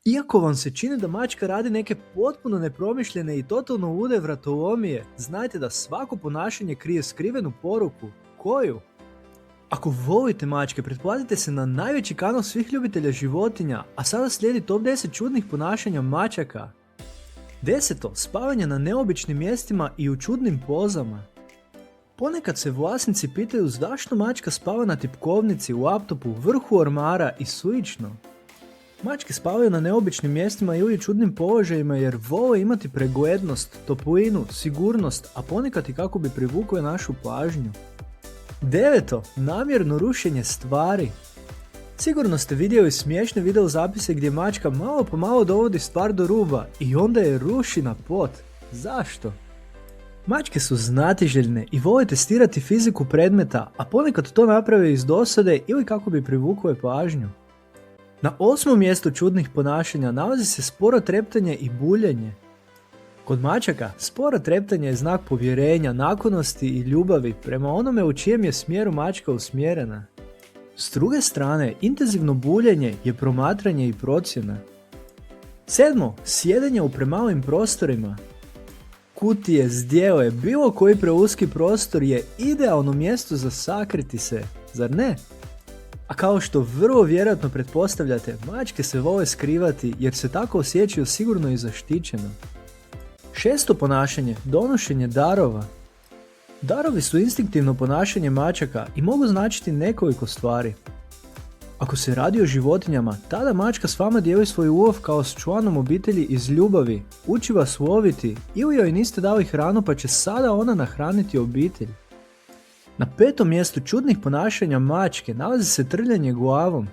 Iako vam se čini da mačka radi neke potpuno nepromišljene i totalno lude vratolomije, znajte da svako ponašanje krije skrivenu poruku. Koju? Ako volite mačke, pretplatite se na najveći kanal svih ljubitelja životinja, a sada slijedi top 10 čudnih ponašanja mačaka. 10. Spavanje na neobičnim mjestima i u čudnim pozama. Ponekad se vlasnici pitaju zašto mačka spava na tipkovnici, laptopu, vrhu ormara i slično. Mačke spavaju na neobičnim mjestima ili čudnim položajima jer vole imati preglednost, toplinu, sigurnost, a ponekad i kako bi privukle našu pažnju. 9. Namjerno rušenje stvari. Sigurno ste vidjeli smiješne video zapise gdje mačka malo po malo dovodi stvar do ruba i onda je ruši na pod. Zašto? Mačke su znatiželjne i vole testirati fiziku predmeta, a ponekad to naprave iz dosade ili kako bi privukle pažnju. Na 8. mjestu čudnih ponašanja nalazi se sporo treptanje i buljenje. Kod mačaka sporo treptanje je znak povjerenja, naklonosti i ljubavi prema onome u čijem je smjeru mačka usmjerena. S druge strane, intenzivno buljenje je promatranje i procjena. 7. Sjedenje u premalim prostorima. Kutije, zdjele, bilo koji preuski prostor je idealno mjesto za sakriti se, zar ne? A kao što vrlo vjerojatno pretpostavljate, mačke se vole skrivati jer se tako osjećaju sigurno i zaštićeno. 6. ponašanje, donošenje darova. Darovi su instinktivno ponašanje mačaka i mogu značiti nekoliko stvari. Ako se radi o životinjama, tada mačka s vama dijeli svoj ulov kao s članom obitelji iz ljubavi, uči vas loviti ili joj niste dali hranu pa će sada ona nahraniti obitelj. Na 5. mjestu čudnih ponašanja mačke nalazi se trljanje glavom.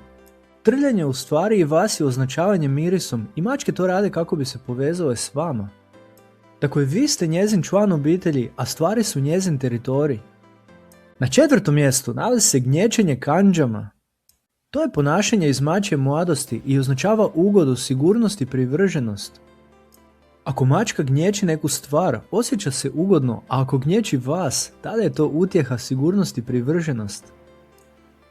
Trljanje u stvari i vas je označavanje mirisom i mačke to rade kako bi se povezale s vama. Dakle, vi ste njezin član obitelji, a stvari su njezin teritorij. Na 4. mjestu nalazi se gnječenje kandžama. To je ponašanje iz mačje mladosti i označava ugodu, sigurnost i privrženost. Ako mačka gnječi neku stvar, osjeća se ugodno, a ako gnječi vas, tada je to utjeha, sigurnost i privrženost.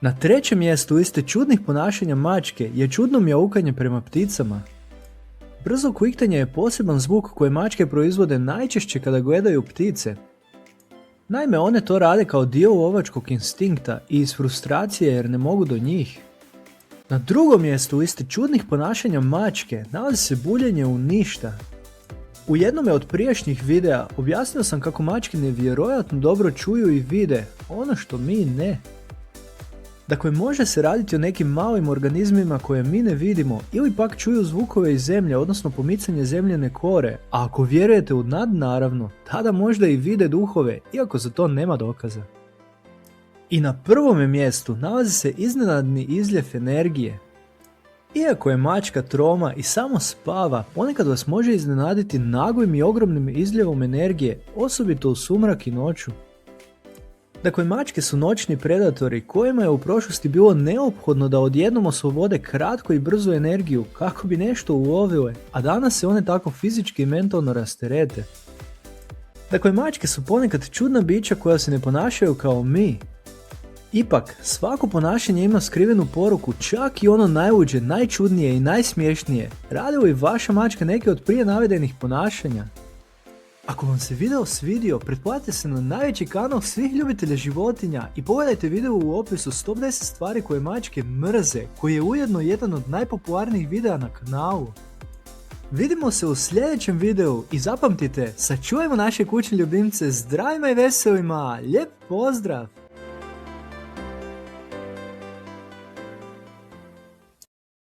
Na 3. mjestu liste čudnih ponašanja mačke je čudno mjaukanje prema pticama. Brzo kviktanje je poseban zvuk koje mačke proizvode najčešće kada gledaju ptice. Naime, one to rade kao dio lovačkog instinkta i iz frustracije jer ne mogu do njih. Na 2. mjestu liste čudnih ponašanja mačke nalazi se buljenje u ništa. U jednome od prijašnjih videa objasnio sam kako mačke nevjerojatno dobro čuju i vide ono što mi ne. Dakle, može se raditi o nekim malim organizmima koje mi ne vidimo ili pak čuju zvukove iz zemlje, odnosno pomicanje zemljene kore, a ako vjerujete u nadnaravno, tada možda i vide duhove, iako za to nema dokaza. I na 1. mjestu nalazi se iznenadni izljev energije. Iako je mačka troma i samo spava, ponekad vas može iznenaditi naglim i ogromnim izljevom energije, osobito u sumrak i noću. Dakle, mačke su noćni predatori kojima je u prošlosti bilo neophodno da odjednom oslobode kratko i brzu energiju kako bi nešto ulovile, a danas se one tako fizički i mentalno rasterete. Dakle, mačke su ponekad čudna bića koja se ne ponašaju kao mi. Ipak, svako ponašanje ima skrivenu poruku, čak i ono najluđe, najčudnije i najsmiješnije. Radi li vaša mačka neke od prije navedenih ponašanja? Ako vam se video svidio, pretplatite se na najveći kanal svih ljubitelja životinja i pogledajte video u opisu 110 stvari koje mačke mrze, koji je ujedno jedan od najpopularnijih videa na kanalu. Vidimo se u sljedećem videu i zapamtite, sačuvajmo naše kućne ljubimce zdravima i veselima, lijep pozdrav!